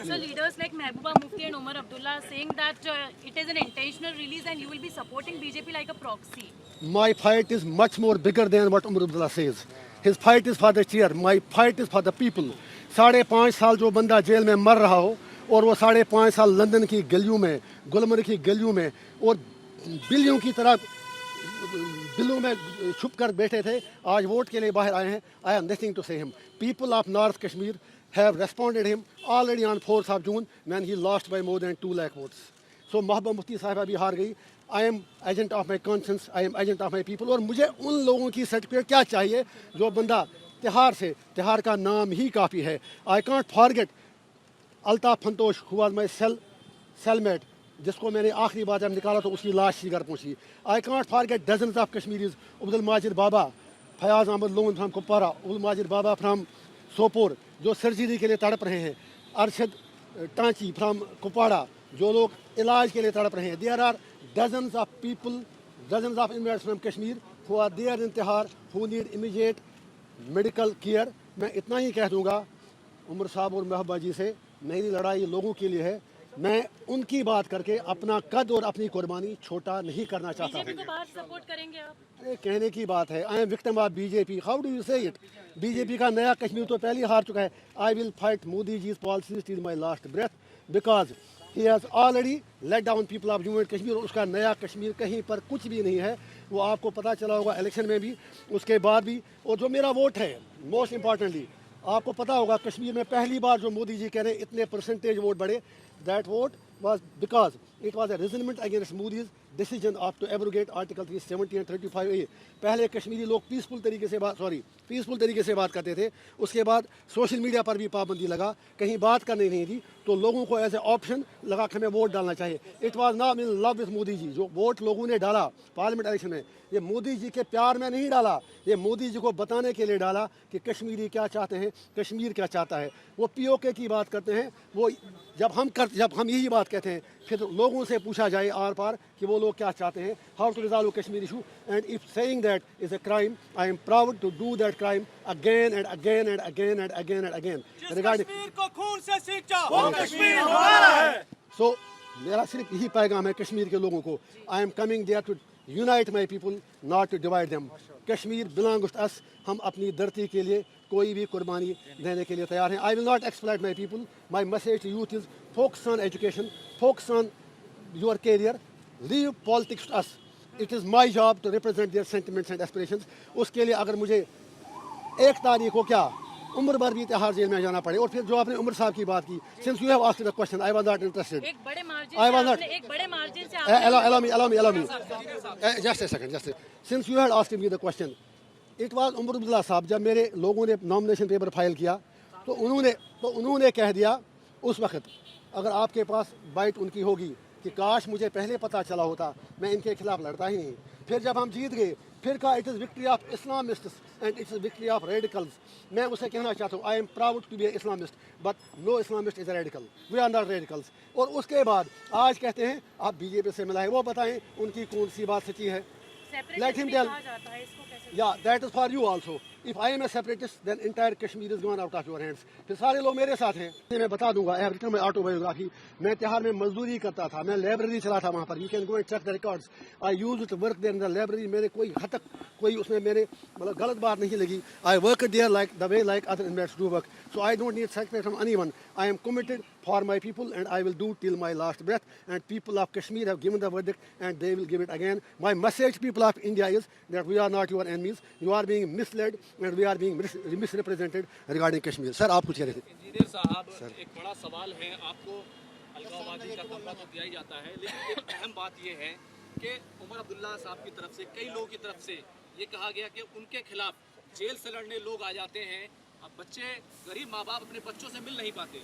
So leaders like Mehbooba Mufti and Umar Abdullah are saying that it is an intentional release and you will be supporting BJP like a proxy. My fight is much more bigger than what Umar Abdullah says. His fight is for the chair. My fight is for the people. 5.5 साल जो बंदा jail में मर रहा हो और वो 5.5 साल लंदन की गलियों में, गुलमर्ग की गलियों में और बिल्लियों की तरह बिलों में छुप कर बैठे थे, आज वोट के लिए बाहर आए हैं. आई हैव नथिंग टू से him. People of north Kashmir have responded him already on 4th of June when he lost by more than 2 lakh votes. So Mahbooba Mufti साहिबा भी हार गई. I am agent of my conscience, I am agent of my people. और मुझे उन लोगों की certificate क्या चाहिए जो बंदा तिहाड़ से, तिहाड़ का नाम ही काफ़ी है. I can't forget Altaf फंतोश who was my cellmate, जिसको मैंने आखिरी बार जब निकाला तो उसकी लाश ही घर पहुंची. I can't forget dozens of Kashmiris, Abdul Majid Baba, Fayaz Ahmed Loon from Kupwara, Abdul Majid Baba from Sopore जो सर्जरी के लिए तड़प रहे हैं, अरशद टांची फ्रॉम कुपवाड़ा जो लोग इलाज के लिए तड़प रहे हैं. There are dozens of people, dozens of investors from Kashmir who are there in Tihar who need immediate medical care. मैं इतना ही कह दूंगा उमर साहब और महबूबा जी से, मेरी लड़ाई लोगों के लिए है. मैं उनकी बात करके अपना कद और अपनी कुर्बानी छोटा नहीं करना चाहता हूँ. बीजेपी को बाहर सपोर्ट करेंगे आप? ये कहने की बात है. I am victim of BJP. How do you say it? BJP का नया कश्मीर तो पहले ही हार चुका है. आई विल फाइट मोदी जी's policies till my last breath because he has already let down people of Jammu and Kashmir. और उसका नया कश्मीर कहीं पर कुछ भी नहीं है. वो आपको पता चला होगा इलेक्शन में भी, उसके बाद भी. और जो मेरा वोट है, मोस्ट इम्पॉर्टेंटली आपको पता होगा कश्मीर में पहली बार जो मोदी जी कह रहे हैं इतने परसेंटेज वोट बढ़े, that vote was because it was a resentment against Modi's decision of to abrogate Article 370 and 35A. पहले कश्मीरी लोग पीसफुल तरीके से बात करते थे. उसके बाद सोशल मीडिया पर भी पाबंदी लगा, कहीं बात करनी नहीं थी, तो लोगों को एज ए ऑप्शन लगा कि हमें वोट डालना चाहिए. It was not in love with Modi ji. जो वोट लोगों ने डाला पार्लियामेंट इलेक्शन में, ये मोदी जी के प्यार में नहीं डाला, ये मोदी जी को बताने के लिए डाला कि कश्मीरी क्या चाहते हैं, कश्मीर क्या चाहता है. वो पीओके की बात करते हैं. वो जब हम यही बात कहते हैं, फिर लोगों से पूछा जाए आर पार कि वो लोग क्या चाहते हैं, how to resolve Kashmir issue. And if saying that is a crime, I am proud to do that crime again and again and again and again and again. Kashmir को खून से सींचा वो कश्मीर हमारा है. सो मेरा सिर्फ यही पैगाम है कश्मीर के लोगों को. I am coming there to unite my people, not to divide them. Kashmir belongs to us. हम अपनी धरती के लिए कोई भी कुर्बानी देने के लिए तैयार हैं. I will not exploit my people. My message to youth is focus on education, focus on your career, leave politics to us. It is my job to represent their sentiments and aspirations. उसके लिए अगर मुझे 1 तारीख को क्या उम्र भर भी तिहाड़ जेल में जाना पड़े. और फिर जो आपने उमर साहब की बात की, since you have asked the question, I was not interested. एक बड़े मार्जिन I से was not- आपने, एक बड़े मार्जिन से allow me. Just a second. Since you had asked me the question, it was Omar Abdullah साहब. जब मेरे लोगों ने नॉमिनेशन पेपर फाइल किया तो उन्होंने कह दिया उस वक्त, अगर आपके पास बाइट उनकी होगी कि काश मुझे पहले पता चला होता, मैं इनके खिलाफ लड़ता ही नहीं. फिर जब हम जीत गए, फिर कहा it is victory of Islamists and it's victory of radicals. मैं उसे कहना चाहता हूँ, I am proud to be Islamist but no Islamist is a radical. We are not radicals. और उसके बाद आज कहते हैं आप बीजेपी से मिलाएं. वो बताएं उनकी कौन सी बात सच्ची है. Let him tell. कहा जाता है इसको कैसे? Yeah, that is for you also. If I am a separatist, then entire Kashmir is gone out of your hands. फिर सारे लोग मेरे साथ हैं. मैं बता दूंगा. I have written my autobiography. मैं तिहाड़ में मजदूरी करता था, मैं लाइब्रेरी चला था वहाँ पर. You can go and check the records. I used to work there in the library. मेरे कोई हद तक कोई उसमें मेरे मतलब गलत बात नहीं लगी. I worked there like the way like other inmates do work. So I don't need sacrifice from anyone. I am committed for my people and I will do till my last breath. And people of Kashmir have given the verdict and they will give it again. My message, people of India, is that we are not your enemies. You are being misled and we are being misrepresented regarding Kashmir. Sir, आप कुछ कह रहे थे. Engineer साहब, एक बड़ा सवाल है. आपको अलगाववादी का तमगा तो दिया ही जाता है, लेकिन एक अहम बात यह है कि उमर अब्दुल्ला साहब की तरफ से, कई लोगों की तरफ से ये कहा गया कि उनके खिलाफ जेल से लड़ने लोग आ जाते हैं. अब बच्चे, गरीब माँ बाप अपने बच्चों से मिल नहीं पाते.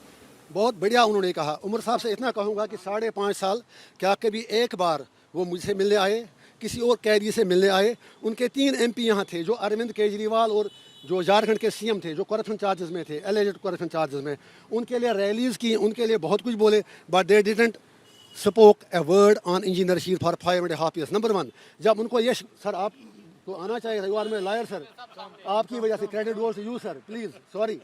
बहुत बढ़िया उन्होंने कहा. उमर साहब से इतना कहूँगा कि 5.5 साल क्या कभी एक बार वो मुझसे मिलने आए, किसी और कैदी से मिलने आए. उनके 3 MP यहाँ थे, जो अरविंद केजरीवाल और जो झारखंड के CM थे, जो करप्शन चार्जेस में थे, एलिजेड करप्शन चार्जेस में, उनके लिए रैलीज की, उनके लिए बहुत कुछ बोले, but they didn't spoke a word on engineer Rashid for 5.5 years. Number 1, जब उनको ये सर आप तो आना चाहिए. You are my lawyer sir, आपकी वजह से credit goes to you sir, please. Sorry.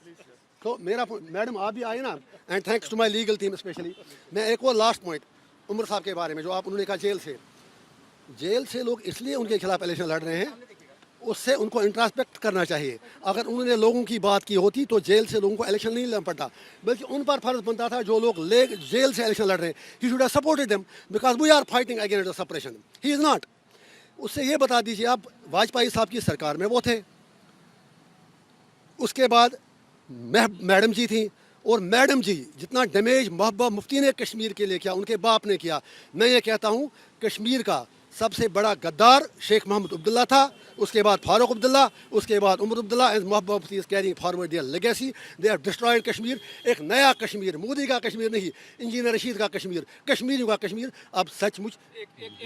तो मेरा मैडम आप भी आए ना, and thanks to my legal team specially. मैं एक और लास्ट पॉइंट उमर साहब के बारे में, जो आप उन्होंने कहा जेल से लोग इसलिए उनके खिलाफ इलेक्शन लड़ रहे हैं, उससे उनको इंट्रास्पेक्ट करना चाहिए। अगर उन्होंने लोगों की बात की होती तो जेल से लोगों को इलेक्शन नहीं लड़ना पड़ता, बल्कि उन पर फर्ज बनता था जो लोग जेल से इलेक्शन लड़ रहे हैं, he should have supported them because we are fighting against the suppression, he is not. उससे ये बता दीजिए, आप वाजपेयी साहब की सरकार में वो थे, उसके बाद मैडम जी थी, और मैडम जी जितना डैमेज महबूबा मुफ्ती ने कश्मीर के लिए किया, उनके बाप ने किया। मैं ये कहता हूँ कश्मीर का सबसे बड़ा गद्दार शेख मोहम्मद अब्दुल्ला था, उसके बाद फारूक अब्दुल्ला, उसके बाद Omar Abdullah, and Mehbooba Mufti is carrying forward their legacy. They have destroyed Kashmir. एक नया कश्मीर, मोदी का कश्मीर नहीं, इंजीनियर रशीद का कश्मीर, कश्मीरियों का कश्मीर अब सचमुच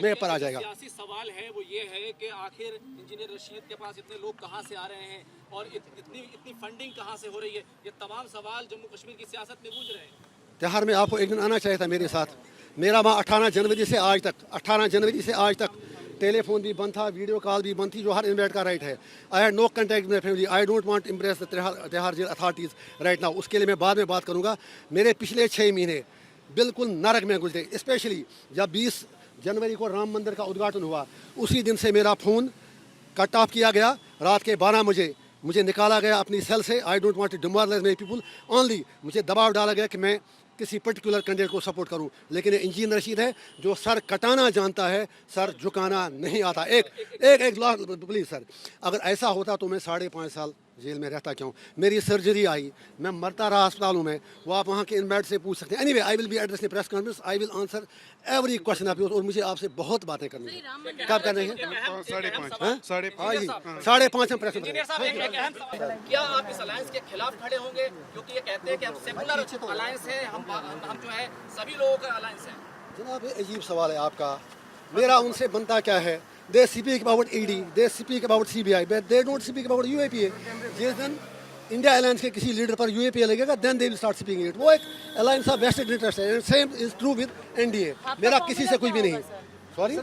में पर आ जाएगा। सियासी सवाल है वो ये है कि आखिर इंजीनियर रशीद के पास इतने लोग कहाँ से आ रहे हैं और इतनी फंडिंग कहाँ से हो रही है, ये तमाम सवाल जम्मू कश्मीर की सियासत में गूंज रहे हैं। त्यौहार में आपको एक दिन आना चाहिए था मेरे साथ। मेरा वहाँ 18 जनवरी से आज तक टेलीफोन भी बंद था, वीडियो कॉल भी बंद थी, जो हर इन्वेट का राइट है। I had no contact with my family, I don't want impress the Tihar jail authorities right now. उसके लिए मैं बाद में बात करूँगा। मेरे पिछले 6 महीने बिल्कुल नरक में गुजरे, स्पेशली जब 20 जनवरी को राम मंदिर का उद्घाटन हुआ, उसी दिन से मेरा फ़ोन कट ऑफ किया गया। रात के 12 बजे मुझे निकाला गया अपनी सेल से। I don't want to demoralise my people, only मुझे दबाव डाला गया कि मैं किसी पर्टिकुलर कैंडिडेट को सपोर्ट करूं। लेकिन ये इंजीनियर रशीद है जो सर कटाना जानता है, सर झुकाना नहीं आता। एक प्लीज़ सर, अगर ऐसा होता तो मैं 5.5 साल जेल में रहता क्यों? मेरी सर्जरी आई, मैं मरता रहा अस्पतालों में, वो आप वहाँ के इनमेट से पूछ सकते हैं। Anyway, I will be addressing press conference, I will answer every question of yours, और मुझे आपसे बहुत बातें करनी है। कब करनी है? 5:30 हम प्रेस क्या आप इस अलायंस के खिलाफ खड़े होंगे, क्योंकि ये कहते हैं कि हम सेकुलर अलायंस है, हम जो है सभी लोगों का अलायंस है? जनाब, ये अजीब सवाल है आपका। मेरा उनसे बनता क्या है? They speak about ED, they speak about CBI, but they don't speak about UAPA. जिस दिन इंडिया अलायंस के किसी लीडर पर UAPA लगेगा, then they will start speaking it. वो एक अलायंस ऑफ वेस्टेड इंटरेस्ट है, and same is true with NDA. मेरा किसी से कुछ भी नहीं। सॉरी,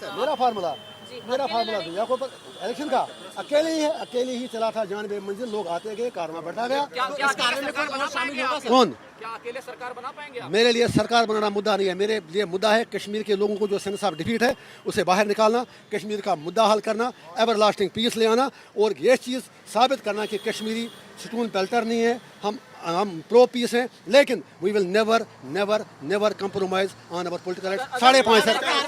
मेरा फार्मूला भैया को इलेक्शन का अकेले ही चला था जान बेमंजिल। लोग आते गए, कारवां बढ़ता गया। कौन? क्या अकेले सरकार बना पाएंगे आप? मेरे लिए सरकार बनाना मुद्दा नहीं है। मेरे लिए मुद्दा है कश्मीर के लोगों को जो सेंस ऑफ डिफीट है उसे बाहर निकालना, कश्मीर का मुद्दा हल करना, एवर लास्टिंग पीस ले आना, और ये चीज़ साबित करना कि कश्मीरी स्टून पेल्टर नहीं है, हम प्रो पीस हैं। लेकिन we will never compromise on our political right. 5.5 sir.